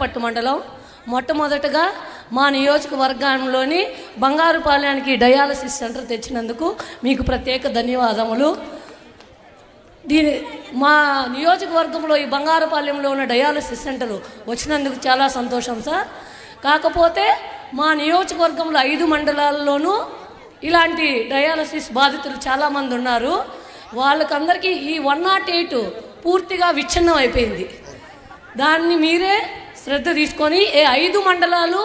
పుట్టపర్తి మండలం. మొట్టమొదటగా మా నియోజకవర్గంలోని బంగారుపాలెనికి డయాలసిస్ సెంటర్ తెచ్చినందుకు మీకు ప్రత్యేక ధన్యవాదములు. మా నియోజకవర్గంలో ఈ బంగారుపాలెంలో ఉన్న డయాలసిస్ సెంటర్ వచ్చినందుకు చాలా సంతోషం సార్. కాకపోతే మా నియోజకవర్గంలో 5 మండలాల్లోనూ ఇలాంటి డయాలసిస్ బాధితులు చాలామంది ఉన్నారు. వాళ్ళకందరికీ ఈ 108 పూర్తిగా విచ్ఛిన్నం అయిపోయింది. దాన్ని మీరే శ్రద్ధ తీసుకొని 5 మండలాలు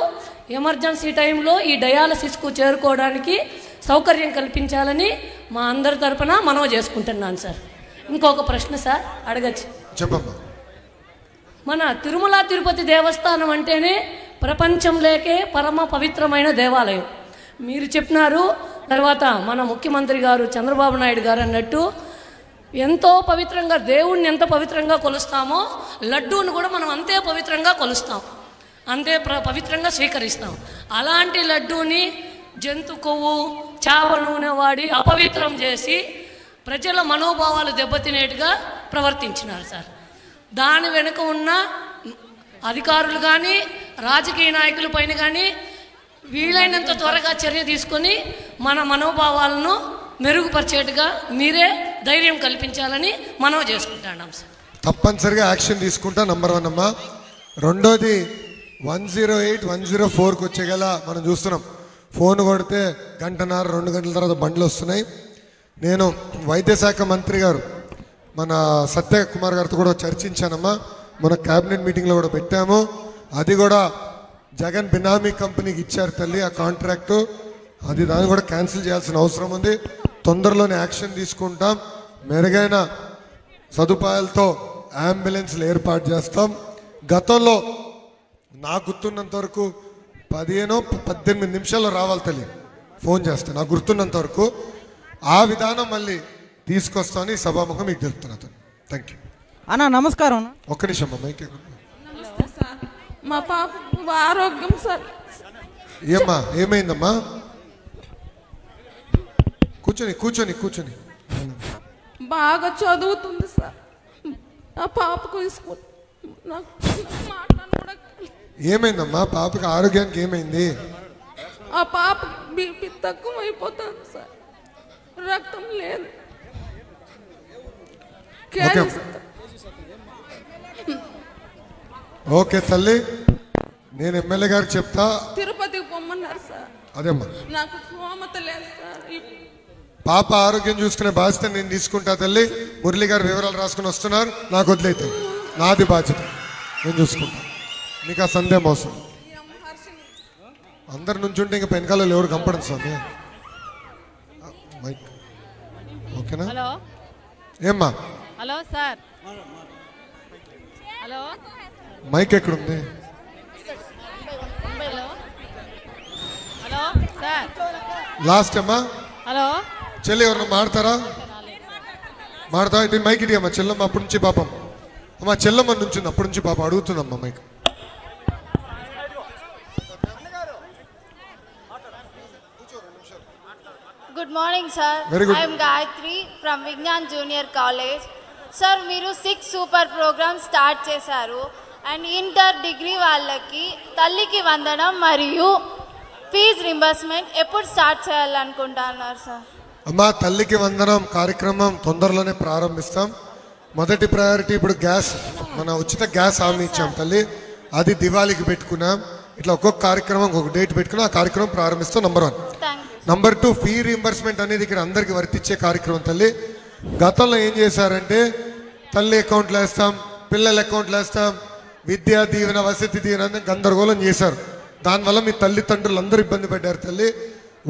ఎమర్జెన్సీ టైంలో ఈ డయాలసిస్కు చేరుకోవడానికి సౌకర్యం కల్పించాలని మా అందరి తరపున మనవి చేసుకుంటున్నాను సార్. ఇంకొక ప్రశ్న సార్ అడగచ్చు? చెప్పమ్మా. మన తిరుమల తిరుపతి దేవస్థానం అంటేనే ప్రపంచంలోకే పరమ పవిత్రమైన దేవాలయం. మీరు చెప్పినారు. తర్వాత మన ముఖ్యమంత్రి గారు చంద్రబాబు నాయుడు గారు అన్నట్టు ఎంతో పవిత్రంగా దేవుణ్ణి ఎంత పవిత్రంగా కొలుస్తామో లడ్డూను కూడా మనం అంతే పవిత్రంగా కొలుస్తాం, అంతే పవిత్రంగా స్వీకరిస్తాం. అలాంటి లడ్డూని జంతు కొవ్వు చావ నూనె వాడి అపవిత్రం చేసి ప్రజల మనోభావాలు దెబ్బతినేట్టుగా ప్రవర్తించినారు సార్. దాని వెనుక ఉన్న అధికారులు కానీ రాజకీయ నాయకుల పైన కానీ వీలైనంత త్వరగా చర్య తీసుకొని మన మనోభావాలను మెరుగుపరిచేట్టుగా మీరే ధైర్యం కల్పించాలని మనవి చేసుకుంటున్నాం సార్. తప్పనిసరిగా యాక్షన్ తీసుకుంటా. నంబర్ 1 అమ్మా. రెండోది 108, 104కి వచ్చేగల మనం చూస్తున్నాం. ఫోన్ కొడితే 1.5, 2 గంటల తర్వాత బండ్లు వస్తున్నాయి. నేను వైద్య శాఖ మంత్రి గారు మన సత్యకుమార్ గారితో కూడా చర్చించానమ్మా. మన క్యాబినెట్ మీటింగ్లో కూడా పెట్టాము. అది కూడా జగన్ బినామీ కంపెనీకి ఇచ్చారు తల్లి ఆ కాంట్రాక్టు. అది దాన్ని కూడా క్యాన్సిల్ చేయాల్సిన అవసరం ఉంది. తొందరలోనే యాక్షన్ తీసుకుంటాం. మెరుగైన సదుపాయాలతో అంబులెన్స్లు ఏర్పాటు చేస్తాం. గతంలో నాకు గుర్తున్నంత వరకు 15-18 నిమిషాల్లో రావాలి తల్లి, ఫోన్ చేస్తాను నాకు గుర్తున్నంత వరకు. ఆ విధానం మళ్ళీ తీసుకొస్తామని సభాముఖం మీకు తెలుపుతున్నాను. థ్యాంక్ యూ అన్న. నమస్కారం. ఒక్క నిమిషం అమ్మా. నమస్తే సార్. మా పాప ఆరోగ్యం సార్. ఏమ్మా ఏమైందమ్మా? కూర్చొని కూర్చొని కూర్చొని. బాగా చదువుతుంది సార్. ఆ పాపకు నాకు మాట్లాడ కూడా. ఏమైందమ్మా పాపకి? ఆరోగ్యానికి ఏమైంది? ఆ పాప బీపీ తక్కువ అయిపోతుంది సార్, రక్తం లేదు. ఓకే తల్లి, నేను ఎమ్మెల్యే గారికి చెప్తా. తిరుపతికి పొమ్మన్నారు సార్. అదేమ్మా నాకు స్తోమత లేదు సార్. పాప ఆరోగ్యం చూసుకునే బాధ్యత నేను తీసుకుంటా తల్లి. మురళి గారు వివరాలు రాసుకుని వస్తున్నారు, నాకు వదిలేతాను. నాది బాధ్యత, నేను చూసుకుంటా. మీకు ఆ సందేహం అవసరం. అందరి నుంచి ఉంటే ఇంకా వెనకాల ఎవరు కంపడం స్వామి. మైక్ ఓకేనా? హలో ఏమ్మా? Hello sir. హలో మైక్ ఎక్కడుంది? Hello sir. లాస్ట్ అమ్మా. హలో చెల్లి ఎవరన్నా మాడతారా? మాడతా ఇది మైక్ ఇటీ అమ్మా. చెల్లమ్మ అప్పటి నుంచి పాపం అమ్మా, చెల్లమ్మ నుంచి అప్పటి నుంచి పాపం అడుగుతుందమ్మా mic. Good morning, sir. Very good. I am Gayatri from Vignan Junior College. Sir, మీరు 6 సూపర్ ప్రోగ్రామ్ స్టార్ట్ చేశారు. అండ్ ఇంటర్ డిగ్రీ వాళ్ళకి తల్లికి వందనం మరియు ఫీజు రింబర్స్మెంట్ ఎప్పుడు స్టార్ట్ చేయాలనుకుంటున్నారు సార్? అమ్మా, తల్లికి వందనం కార్యక్రమం తొందరలోనే ప్రారంభిస్తాం. మొదటి ప్రయారిటీ ఇప్పుడు గ్యాస్, మన ఉచిత గ్యాస్ హామీ ఇచ్చాం తల్లి, అది దివాళీకి పెట్టుకున్నాం. ఇట్లా ఒక్కొక్క కార్యక్రమం ఒక డేట్ పెట్టుకుని ఆ కార్యక్రమం ప్రారంభిస్తాం. నంబర్ 1. నంబర్ 2, ఫీ రీంబర్స్మెంట్ అనేది ఇక్కడ అందరికి వర్తించే కార్యక్రమం తల్లి. గతంలో ఏం చేశారంటే తల్లి అకౌంట్లో వేస్తాం, పిల్లల అకౌంట్లో వేస్తాం, విద్యా దీవెన వసతి దీవెన గందరగోళం చేశారు. దానివల్ల మీ తల్లిదండ్రులు అందరూ ఇబ్బంది పడ్డారు తల్లి.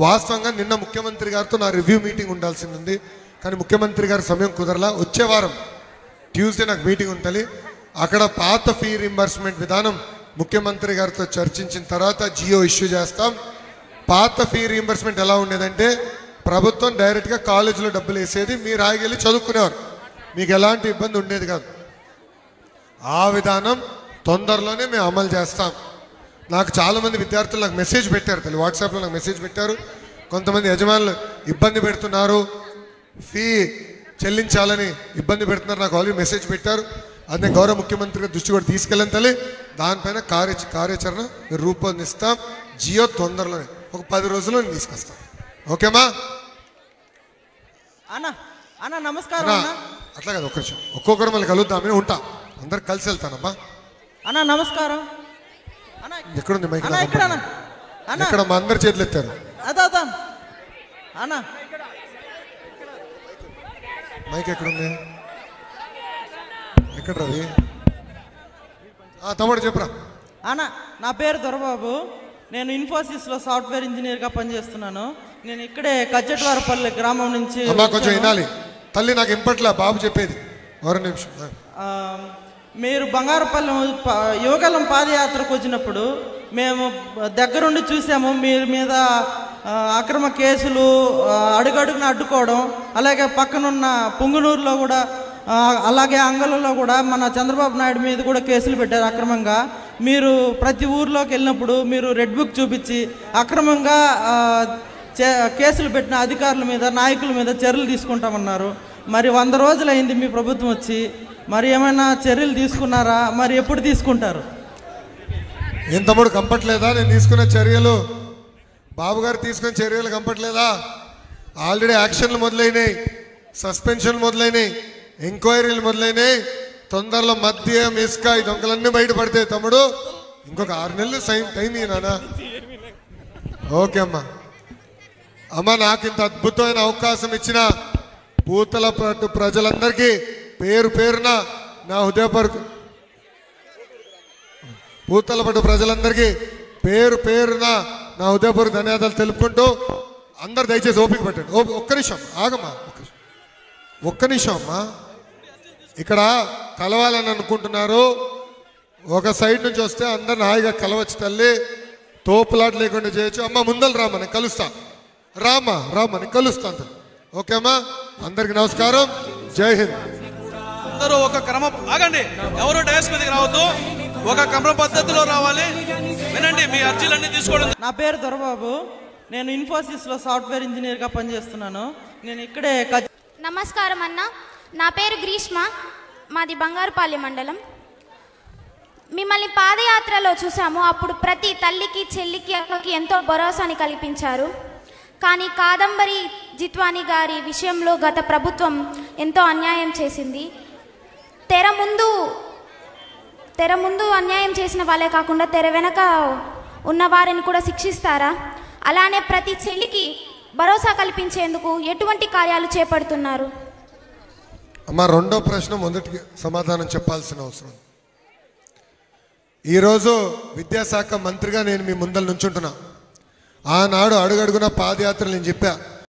వాస్తవంగా నిన్న ముఖ్యమంత్రి గారితో నా రివ్యూ మీటింగ్ ఉండాల్సింది ఉంది, కానీ ముఖ్యమంత్రి గారి సమయం కుదరలా. వచ్చే వారం ట్యూస్డే నాకు మీటింగ్ ఉంటుంది. అక్కడ పాత ఫీ రీంబర్స్మెంట్ విధానం ముఖ్యమంత్రి గారితో చర్చించిన తర్వాత జియో ఇష్యూ చేస్తాం. పాత ఫీ రీంబర్స్మెంట్ ఎలా ఉండేదంటే ప్రభుత్వం డైరెక్ట్గా కాలేజీలో డబ్బులు వేసేది, మీరు ఆగివెళ్ళి చదువుకునేవారు, మీకు ఎలాంటి ఇబ్బంది ఉండేది కాదు. ఆ విధానం తొందరలోనే మేము అమలు చేస్తాం. నాకు చాలామంది విద్యార్థులు నాకు మెసేజ్ పెట్టారు తల్లి, వాట్సాప్లో నాకు మెసేజ్ పెట్టారు. కొంతమంది యజమానులు ఇబ్బంది పెడుతున్నారు, ఫీ చెల్లించాలని ఇబ్బంది పెడుతున్నారు, నాకు ఆల్రెడీ మెసేజ్ పెట్టారు. అది నేను గౌరవ ముఖ్యమంత్రి దృష్టి కూడా తీసుకెళ్ళాను తల్లి. దానిపైన కార్యాచరణ మీరు రూపొందిస్తాం. జియో తొందరలోనే ఒక 10 రోజుల్లో నేను తీసుకొస్తాను. ఓకేమా అన్న? అన్న నమస్కారం అన్న. అట్లా కదా, ఒక్క నిమిషం, ఒక్కొక్కరు మళ్ళీ కలుద్దామని ఉంటా. అందరు కలిసి వెళ్తానమ్మా. అన్న నమస్కారం అన్న. ఎక్కడుంది మైక్? అన్న ఇక్కడ అన్న. అన్న ఇక్కడ మా అందరు చేతులు ఎత్తారు. అదా అన్న మైక్ ఎక్కడుంది? ఎక్కడ రవి? తమ్ముడు చెప్పరా. అన్న నా పేరు దొరబాబు. నేను ఇన్ఫోసిస్లో సాఫ్ట్వేర్ ఇంజనీర్గా పనిచేస్తున్నాను. నేను ఇక్కడే కచ్చటివారపల్లి గ్రామం నుంచి. అమ్మా కొంచెం వినాలి తల్లి, నాకు ఇంపట్లా బాబు చెప్పేది. ఒక నిమిషం. మీరు బంగారపల్లి యువగలం పాదయాత్రకు వచ్చినప్పుడు మేము దగ్గరుండి చూసాము. మీరు మీద అక్రమ కేసులు అడుగడుగున అడ్డుకోవడం, అలాగే పక్కనున్న పొంగునూరులో కూడా, అలాగే అంగళంలో కూడా మన చంద్రబాబు నాయుడు మీద కూడా కేసులు పెట్టారు అక్రమంగా. మీరు ప్రతి ఊర్లోకి వెళ్ళినప్పుడు మీరు రెడ్ బుక్ చూపించి అక్రమంగా కేసులు పెట్టిన అధికారుల మీద, నాయకుల మీద చర్యలు తీసుకుంటామన్నారు. మరి 100 రోజులు అయింది మీ ప్రభుత్వం వచ్చి, మరి ఏమైనా చర్యలు తీసుకున్నారా? మరి ఎప్పుడు తీసుకుంటారు? ఏం తమ్ముడు కంపట్లేదా నేను తీసుకున్న చర్యలు? బాబు గారు తీసుకున్న చర్యలు కంపట్లేదా? ఆల్రెడీ యాక్షన్లు మొదలైనాయి, సస్పెన్షన్లు మొదలైనాయి, ఎంక్వైరీలు మొదలైనాయి. తొందరలో మద్యం, ఇసుక ఈ దొంగలన్నీ బయటపడతాయి తమ్ముడు. ఇంకొక 6 నెలలు టైం ఇయ్యనా? ఓకే అమ్మా. అమ్మ నాకు ఇంత అద్భుతమైన అవకాశం ఇచ్చిన పూతలపట్టు ప్రజలందరికీ పేరు పేరున నా హృదయపూర్వక, పూతలపట్టు ప్రజలందరికీ పేరు పేరున నా హృదయపూర్వక ధన్యవాదాలు తెలుపుకుంటూ, అందరు దయచేసి ఓపిక పట్టండి. ఒక్క నిమిషం ఆగమ్మా, ఒక్క నిమిషం అమ్మా. ఇక్కడ కలవాలని అనుకుంటున్నారు, ఒక సైడ్ నుంచి వస్తే అందరు హాయిగా కలవచ్చు తల్లి, తోపులాట లేకుండా చేయొచ్చు. అమ్మ ముందలు రామ్మా, నేను కలుస్తా. రామ్మా నేను కలుస్తాను. ఓకే అమ్మా, అందరికి నమస్కారం, జై హింద్. అందరూ ఒక క్రమ ఆగండి, ఎవరు డయాస్ మీదకి రావద్దు, ఒక క్రమ పద్ధతిలో రావాలి. వినండి, మీ అర్జీలన్నీ తీసుకోవడం. నా పేరు దొరబాబు. నేను ఇన్ఫోసిస్లో సాఫ్ట్వేర్ ఇంజనీర్గా పనిచేస్తున్నాను. నేను ఇక్కడే. నమస్కారం అన్న, నా పేరు గ్రీష్మ, మాది బంగారుపాలెం మండలం. మిమ్మల్ని పాదయాత్రలో చూసాము. అప్పుడు ప్రతి తల్లికి, చెల్లికి, అక్కకి ఎంతో భరోసాని కల్పించారు. కానీ కాదంబరి జిత్వాని గారి విషయంలో గత ప్రభుత్వం ఎంతో అన్యాయం చేసింది. తెర ముందు అన్యాయం చేసిన వాళ్ళే కాకుండా తెర వెనక ఉన్న వారిని కూడా శిక్షిస్తారా? అలానే ప్రతి చెల్లికి భరోసా కల్పించేందుకు ఎటువంటి కార్యాలు చేపడుతున్నారు? అమ్మా రెండో ప్రశ్న మొదటికి సమాధానం చెప్పాల్సిన అవసరం. ఈరోజు విద్యాశాఖ మంత్రిగా నేను మీ ముందర నుంచుంటున్నా. ఆనాడు అడుగడుగున పాదయాత్రలు నేను చెప్పా,